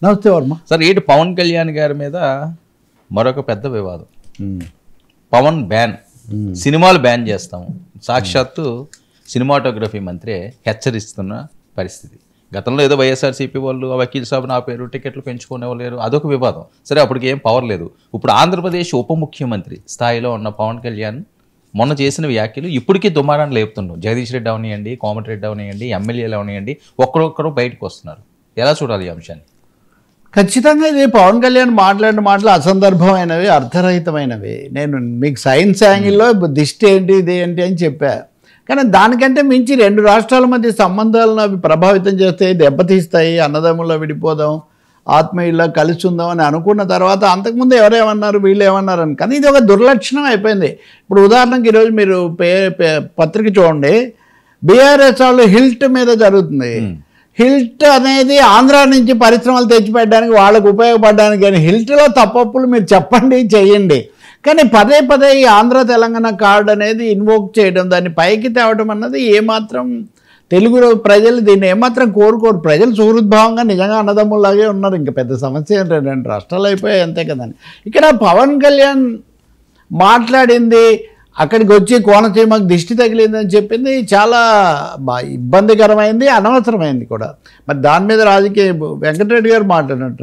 నమస్తే వర్మ. సార్ ఏంటి పవన్ కళ్యాణ్ గారి మీద మరొక పెద్ద వివాదం. పవన్ బ్యాన్, సినిమాలు బ్యాన్ చేస్తాము, సాక్షాత్తు సినిమాటోగ్రఫీ మంత్రి హెచ్చరిస్తున్న పరిస్థితి. గతంలో ఏదో వైఎస్ఆర్సీపీ వాళ్ళు వకీల్ సాబ్ నా పేరు టికెట్లు పెంచుకునేవాళ్ళు, అదొక వివాదం. సరే, అప్పటికి ఏం పవర్ లేదు. ఇప్పుడు ఆంధ్రప్రదేశ్ ఉప ముఖ్యమంత్రి స్థాయిలో ఉన్న పవన్ కళ్యాణ్ మొన్న చేసిన వ్యాఖ్యలు ఇప్పటికీ దుమారాన్ని లేపుతున్నాడు. జగదీష్ రెడ్డి అవనియండి, కోమటిరెడ్డి అవనియండి, ఎమ్మెల్యేలు అవనియండి, ఒక్కరొక్కరు బయటకు వస్తున్నారు. ఎలా చూడాలి ఈ అంశాన్ని? ఖచ్చితంగా ఇది పవన్ కళ్యాణ్ మాట్లాడిన మాటలు అసందర్భమైనవి, అర్థరహితమైనవి. నేను మీకు సైన్స్ యాంగిల్లో దిష్టి ఏంటి ఇది ఏంటి అని చెప్పా. కానీ దానికంటే మించి రెండు రాష్ట్రాల మధ్య సంబంధాలను అవి ప్రభావితం చేస్తాయి, దెబ్బతీస్తాయి. అన్నదమ్ముల్లో విడిపోదాం, ఆత్మీయుల్లో కలిసి ఉందాం అని అనుకున్న తర్వాత అంతకుముందు ఎవరేమన్నారు వీళ్ళు ఏమన్నారని. కానీ ఇది ఒక దుర్లక్షణం అయిపోయింది. ఇప్పుడు ఉదాహరణకి ఈరోజు మీరు పత్రిక చూడండి, బీఆర్ఎస్ వాళ్ళు హిల్ట్ మీద జరుగుతుంది. హిల్ట్ అనేది ఆంధ్ర నుంచి పరిశ్రమలు తెచ్చిపెట్టడానికి వాళ్ళకు ఉపయోగపడడానికి. కానీ హిల్ట్లో తప్పప్పులు మీరు చెప్పండి, చేయండి. కానీ పదే పదే ఈ ఆంధ్ర తెలంగాణ కార్డు అనేది ఇన్వోక్ చేయడం, దాన్ని పైకి తేవడం అన్నది ఏమాత్రం తెలుగు ప్రజలు దీన్ని ఏమాత్రం కోరుకోరు. ప్రజలు సుహృద్భావంగా నిజంగా అన్నదమ్ముల్లాగే ఉన్నారు. ఇంకా పెద్ద సమస్య ఏంటంటే రెండు రాష్ట్రాలు అయిపోయాయి అంతే కదండి. ఇక్కడ పవన్ కళ్యాణ్ మాట్లాడింది అక్కడికి వచ్చి కోనసీమకు దిష్టి తగిలిందని చెప్పింది చాలా ఇబ్బందికరమైంది, అనవసరమైంది కూడా. మరి దాని మీద రాజకీయ వెంకటరెడ్డి గారు మాట్లాడినట్టు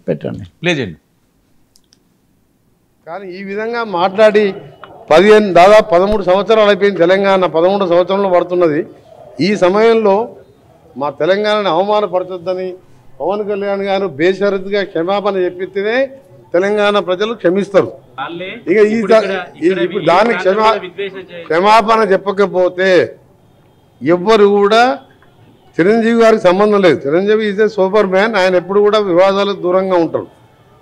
పెట్టండి, ప్లే చేయండి. కానీ ఈ విధంగా మాట్లాడి దాదాపు 13 సంవత్సరాలు అయిపోయింది. తెలంగాణ 13 సంవత్సరంలో పడుతున్నది. ఈ సమయంలో మా తెలంగాణని అవమానపరచొద్దని పవన్ కళ్యాణ్ గారు బేషరతుగా క్షమాపణ చెప్పితేనే తెలంగాణ ప్రజలు క్షమిస్తారు. ఇక ఇప్పుడు దాన్ని క్షమాపణ చెప్పకపోతే ఎవ్వరు కూడా, చిరంజీవి గారికి సంబంధం లేదు. Chiranjeevi is a super man. ఆయన ఎప్పుడు కూడా వివాదాలకు దూరంగా ఉంటారు.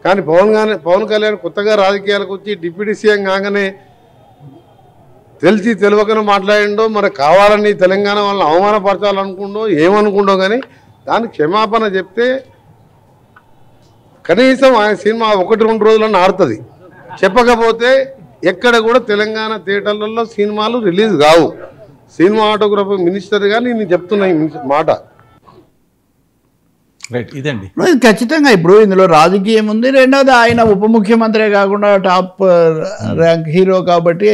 కానీ పవన్ కళ్యాణ్ కొత్తగా రాజకీయాలకు వచ్చి డిప్యూటీ సీఎం కాగానే తెలిసి తెలియకనే మాట్లాడిండో, మరి కావాలని తెలంగాణ వాళ్ళని అవమానపరచాలనుకుండో ఏమనుకుండో, కానీ దానికి క్షమాపణ చెప్తే కనీసం ఆయన సినిమా 1-2 రోజులను ఆడుతుంది. చెప్పకపోతే ఎక్కడ కూడా తెలంగాణ థియేటర్లలో సినిమాలు రిలీజ్ కావు. సినిమాటోగ్రఫీ మినిస్టర్గా నేను చెప్తున్నా ఈ మాట. రైట్, ఇదండి ఖచ్చితంగా. ఇప్పుడు ఇందులో రాజకీయం ఉంది. రెండోది ఆయన ఉప ముఖ్యమంత్రి కాకుండా టాప్ ర్యాంక్ హీరో కాబట్టి,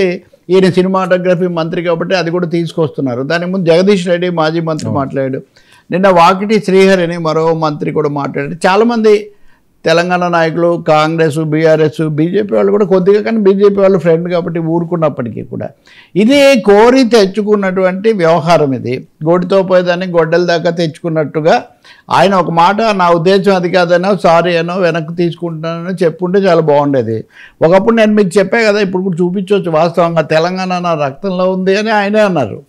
ఈయన సినిమాటోగ్రఫీ మంత్రి కాబట్టి అది కూడా తీసుకొస్తున్నారు. దాని ముందు జగదీష్ రెడ్డి మాజీ మంత్రి మాట్లాడాడు. నిన్న వాకిటి శ్రీహరి అని మరో మంత్రి కూడా మాట్లాడాడు. చాలామంది తెలంగాణ నాయకులు, కాంగ్రెస్, బీఆర్ఎస్, బీజేపీ వాళ్ళు కూడా కొద్దిగా, కానీ బీజేపీ వాళ్ళు ఫ్రెండ్ కాబట్టి ఊరుకున్నప్పటికీ కూడా ఇది కోరి తెచ్చుకున్నటువంటి వ్యవహారం. ఇది గోడితో పోయేదాన్ని గొడ్డల దాకా తెచ్చుకున్నట్టుగా ఆయన ఒక మాట, నా ఉద్దేశం అది కాదనో, సారీ అనో, వెనక్కి తీసుకుంటానో చెప్పుంటే చాలా బాగుండేది. ఒకప్పుడు నేను మీకు చెప్పే కదా, ఇప్పుడు కూడా చూపించవచ్చు. వాస్తవంగా తెలంగాణ నా రక్తంలో ఉంది అని ఆయనే అన్నారు.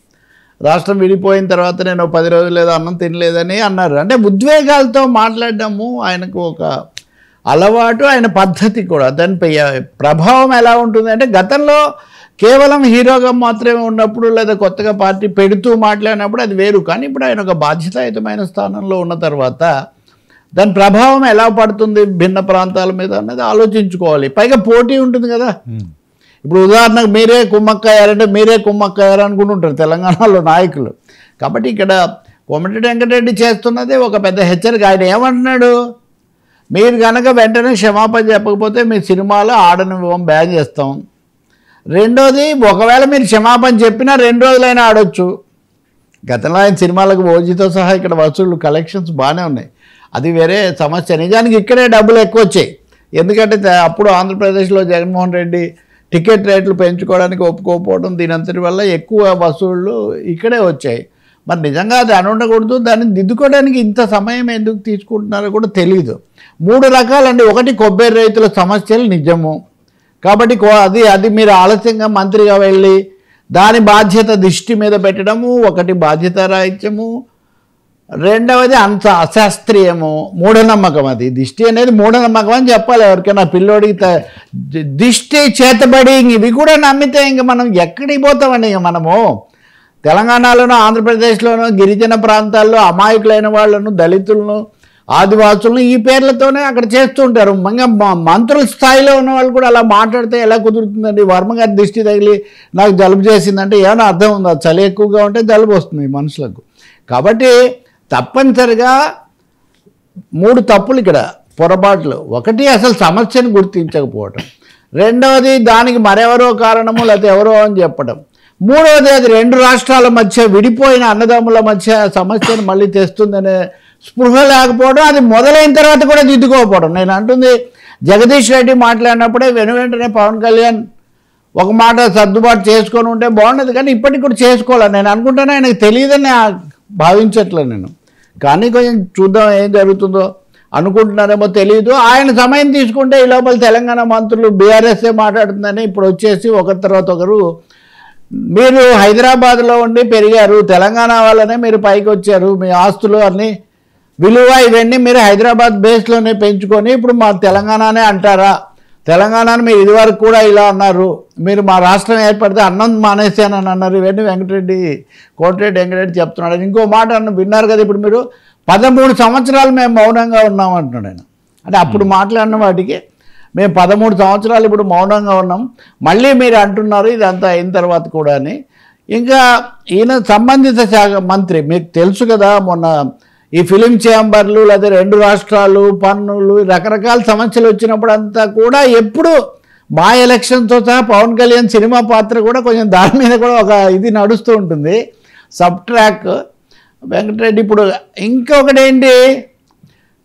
రాష్ట్రం విడిపోయిన తర్వాత నేను 10 రోజులు లేదా అన్నం తినలేదని అన్నారు. అంటే ఉద్వేగాలతో మాట్లాడడము ఆయనకు ఒక అలవాటు, ఆయన పద్ధతి కూడా. దానిపై ప్రభావం ఎలా ఉంటుంది అంటే, గతంలో కేవలం హీరోగా మాత్రమే ఉన్నప్పుడు లేదా కొత్తగా పార్టీ పెడుతూ మాట్లాడినప్పుడు అది వేరు. కానీ ఇప్పుడు ఆయన ఒక బాధ్యతాయుతమైన స్థానంలో ఉన్న తర్వాత దాని ప్రభావం ఎలా పడుతుంది భిన్న ప్రాంతాల మీద అన్నది ఆలోచించుకోవాలి. పైగా పోటీ ఉంటుంది కదా. ఇప్పుడు ఉదాహరణకు మీరే కుమ్మక్కయ్యారంటే మీరే కుమ్మక్కయ్యారు అనుకుంటుంటారు తెలంగాణలో నాయకులు. కాబట్టి ఇక్కడ కోమటిరెడ్డి వెంకటరెడ్డి చేస్తున్నదే ఒక పెద్ద హెచ్చరిక. ఆయన ఏమంటున్నాడు, మీరు కనుక వెంటనే క్షమాపణ చెప్పకపోతే మీ సినిమాలో ఆడనివ్వం, బ్యాన్ చేస్తాం. రెండోది, ఒకవేళ మీరు క్షమాపణ చెప్పినా 2 రోజులైనా ఆడొచ్చు. గతంలో ఆయన సినిమాలకు ఓజీతో సహా ఇక్కడ వసూళ్ళు కలెక్షన్స్ బాగానే ఉన్నాయి, అది వేరే సమస్య. నిజానికి ఇక్కడే డబ్బులు ఎక్కువ వచ్చాయి. ఎందుకంటే అప్పుడు ఆంధ్రప్రదేశ్లో జగన్మోహన్ రెడ్డి టికెట్ రేట్లు పెంచుకోవడానికి ఒప్పుకోకపోవడం, దీనంతటి వల్ల ఎక్కువ వసూళ్ళు ఇక్కడే వచ్చాయి. మరి నిజంగా అది అని ఉండకూడదు. దాన్ని దిద్దుకోవడానికి ఇంత సమయం ఎందుకు తీసుకుంటున్నారో కూడా తెలియదు. 3 రకాలండి. ఒకటి, కొబ్బరి రైతుల సమస్యలు నిజము కాబట్టి అది మీరు ఆలస్యంగా మంత్రిగా వెళ్ళి దాని బాధ్యత దిష్టి మీద పెట్టడము ఒకటి, బాధ్యత రాహిత్యము. రెండవది అంత అశాస్త్రీయము, మూఢనమ్మకం. అది దిష్టి అనేది మూఢనమ్మకం అని చెప్పాలి ఎవరికైనా. పిల్లోడికి దిష్టి చేతబడి ఇవి కూడా నమ్మితే ఇంక మనం ఎక్కడికి పోతామండి. ఇంక మనము తెలంగాణలోనూ ఆంధ్రప్రదేశ్లోనూ గిరిజన ప్రాంతాల్లో అమాయకులైన వాళ్ళను, దళితులను, ఆదివాసులను ఈ పేర్లతోనే అక్కడ చేస్తుంటారు. ఇంకా మంత్రుల స్థాయిలో ఉన్న వాళ్ళు కూడా అలా మాట్లాడితే ఎలా కుదురుతుందండి? వర్మ గారి దిష్టి తగిలి నాకు జలుబు చేసిందంటే ఏమైనా అర్థం ఉందా? చలి ఎక్కువగా ఉంటే జలుబు వస్తుంది మనుషులకు. కాబట్టి తప్పనిసరిగా 3 తప్పులు ఇక్కడ పొరపాట్లు. ఒకటి అసలు సమస్యను గుర్తించకపోవటం, రెండవది దానికి మరెవరో కారణము లేకపోతే ఎవరో అని చెప్పడం, మూడవది అది 2 రాష్ట్రాల మధ్య విడిపోయిన అన్నదమ్ముల మధ్య సమస్యను మళ్ళీ తెస్తుందనే స్పృహ లేకపోవడం, అది మొదలైన తర్వాత కూడా దిద్దుకోకపోవడం. నేను అంటుంది జగదీష్ రెడ్డి మాట్లాడినప్పుడే వెంటనే పవన్ కళ్యాణ్ ఒక మాట సర్దుబాటు చేసుకొని ఉంటే బాగుండదు, కానీ ఇప్పటికి కూడా చేసుకోవాలి. నేను అనుకుంటాను ఆయనకు తెలియదని భావించట్లేదు నేను, కానీ కొంచెం చూద్దాం ఏం జరుగుతుందో అనుకుంటున్నారేమో తెలియదు. ఆయన సమయం తీసుకుంటే ఈ లోపల తెలంగాణ మంత్రులు బీఆర్ఎస్ఏ మాట్లాడుతుందని ఇప్పుడు వచ్చేసి ఒకరి తర్వాత ఒకరు, మీరు హైదరాబాద్లో ఉండి పెరిగారు, తెలంగాణ వల్లనే మీరు పైకి వచ్చారు, మీ ఆస్తులు అన్నీ విలువ ఇవన్నీ మీరు హైదరాబాద్ బేస్లోనే పెంచుకొని ఇప్పుడు మా తెలంగాణనే అంటారా, తెలంగాణను మీరు ఇదివరకు కూడా ఇలా అన్నారు, మీరు మా రాష్ట్రం ఏర్పడితే అన్నం మానేసానని అన్నారు, ఇవన్నీ కోటిరెడ్డి వెంకటరెడ్డి చెప్తున్నాడు. ఇంకో మాట విన్నారు కదా ఇప్పుడు మీరు, 13 సంవత్సరాలు మేము మౌనంగా ఉన్నాం అంటున్నాడు ఆయన. అంటే అప్పుడు మాట్లాడిన వాటికి మేము 13 సంవత్సరాలు ఇప్పుడు మౌనంగా ఉన్నాం, మళ్ళీ మీరు అంటున్నారు ఇదంతా అయిన తర్వాత కూడా అని. ఇంకా ఈయన సంబంధిత శాఖ మంత్రి మీకు తెలుసు కదా, మొన్న ఈ ఫిలిం ఛాంబర్లు లేదా 2 రాష్ట్రాలు పన్నులు రకరకాల సమస్యలు వచ్చినప్పుడు అంతా కూడా ఎప్పుడు మా ఎలక్షన్తో సహా పవన్ కళ్యాణ్ సినిమా పాత్ర కూడా కొంచెం దాని మీద కూడా ఒక ఇది నడుస్తూ ఉంటుంది, సబ్ ట్రాక్. వెంకటరెడ్డి ఇప్పుడు ఇంకొకటి ఏంటి,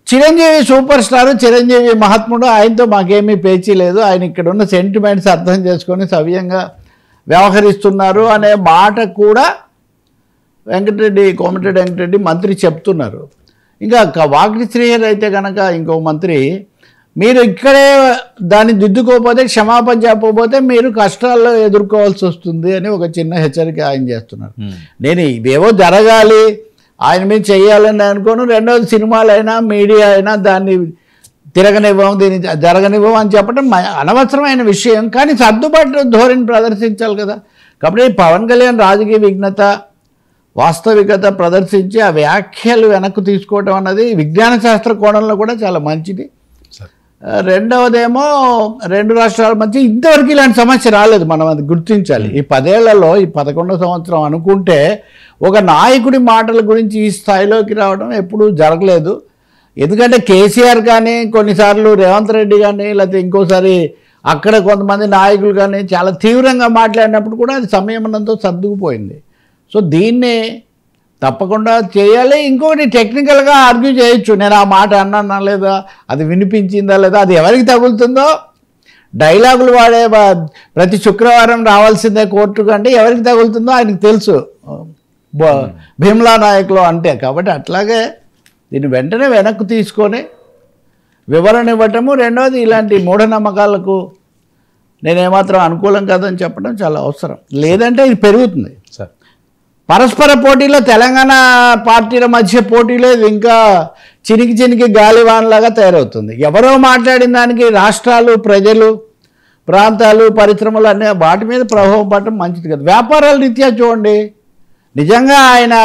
చిరంజీవి సూపర్ స్టార్, చిరంజీవి మహాత్ముడు, ఆయనతో మాకేమీ పేచీ లేదు, ఆయన ఇక్కడ ఉన్న సెంటిమెంట్స్ అర్థం చేసుకొని సవ్యంగా వ్యవహరిస్తున్నారు అనే మాట కూడా కోమటిరెడ్డి వెంకటరెడ్డి మంత్రి చెప్తున్నారు. ఇంకా వాకిటి శ్రీహర్ అయితే కనుక ఇంకో మంత్రి, మీరు ఇక్కడే దాన్ని దిద్దుకోకపోతే క్షమాపణ చెప్పకపోతే మీరు కష్టాల్లో ఎదుర్కోవాల్సి వస్తుంది అని ఒక చిన్న హెచ్చరిక ఆయన చేస్తున్నారు. నేను ఇవేవో జరగాలి ఆయన మీద చెయ్యాలని అనుకోను, రెండవది సినిమాలైనా మీడియా అయినా దాన్ని తిరగనివ్వం, దీన్ని జరగనివ్వం అని చెప్పడం అనవసరమైన విషయం, కానీ సర్దుబాటు ధోరణి ప్రదర్శించాలి కదా. కాబట్టి పవన్ కళ్యాణ్ రాజకీయ విఘ్నత వాస్తవికత ప్రదర్శించి ఆ వ్యాఖ్యలు వెనక్కు తీసుకోవడం అన్నది విజ్ఞాన శాస్త్ర కోణంలో కూడా చాలా మంచిది. రెండవదేమో 2 రాష్ట్రాల మధ్య ఇంతవరకు ఇలాంటి సమస్య రాలేదు, మనం అది గుర్తించాలి. ఈ 10 ఏళ్లలో ఈ 11వ సంవత్సరం అనుకుంటే ఒక నాయకుడి మాటల గురించి ఈ స్థాయిలోకి రావడం ఎప్పుడూ జరగలేదు. ఎందుకంటే కేసీఆర్ కానీ కొన్నిసార్లు రేవంత్ రెడ్డి కానీ లేకపోతే ఇంకోసారి అక్కడ కొంతమంది నాయకులు కానీ చాలా తీవ్రంగా మాట్లాడినప్పుడు కూడా అది సంయమనంతో సర్దుకుపోయింది. సో దీన్ని తప్పకుండా చేయాలి. ఇంకొకటి టెక్నికల్గా ఆర్గ్యూ చేయొచ్చు, నేను ఆ మాట అన్నా లేదా, అది వినిపించిందా లేదా, అది ఎవరికి తగులుతుందో, డైలాగులు వాడే ప్రతి శుక్రవారం రావాల్సిందే కోర్టుకు అంటే ఎవరికి తగులుతుందో ఆయనకు తెలుసు, భీమ్లా నాయకులు అంటే. కాబట్టి అట్లాగే దీన్ని వెంటనే వెనక్కు తీసుకొని వివరణ ఇవ్వటము, రెండవది ఇలాంటి మూఢనమ్మకాలకు నేనేమాత్రం అనుకూలం కాదని చెప్పడం చాలా అవసరం, లేదంటే ఇది పెరుగుతుంది. పరస్పర పోటీలో తెలంగాణ పార్టీల మధ్య పోటీలో ఇది ఇంకా చినికి గాలివాన్లాగా తయారవుతుంది. ఎవరో మాట్లాడిన దానికి రాష్ట్రాలు, ప్రజలు, ప్రాంతాలు, పరిశ్రమలు అనే వాటి మీద ప్రభావం పడటం మంచిది కదా. వ్యాపారాల రీత్యా చూడండి, నిజంగా ఆయన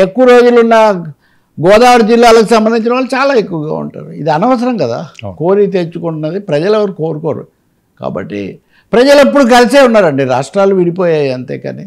ఎక్కువ రోజులున్న గోదావరి జిల్లాలకు సంబంధించిన వాళ్ళు చాలా ఎక్కువగా ఉంటారు. ఇది అనవసరం కదా, కోరి తెచ్చుకుంటున్నది ప్రజలు ఎవరు కోరుకోరు. కాబట్టి ప్రజలు ఎప్పుడు కలిసే ఉన్నారండి, రాష్ట్రాలు విడిపోయాయి అంతే. కానీ